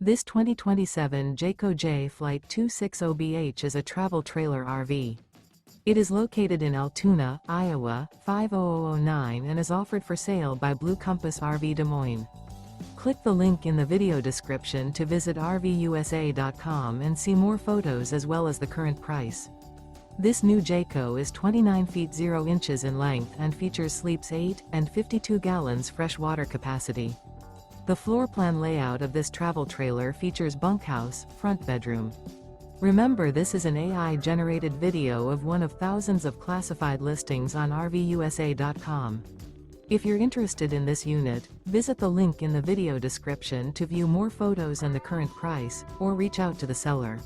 This 2027 Jayco Jay Flight 260BH is a travel trailer RV. It is located in Altoona, Iowa, 50009 and is offered for sale by Blue Compass RV Des Moines. Click the link in the video description to visit RVUSA.com and see more photos as well as the current price. This new Jayco is 29 feet 0 inches in length and features sleeps 8 and 52 gallons fresh water capacity. The floor plan layout of this travel trailer features bunkhouse, front bedroom. Remember, this is an AI-generated video of one of thousands of classified listings on RVUSA.com. If you're interested in this unit, visit the link in the video description to view more photos and the current price, or reach out to the seller.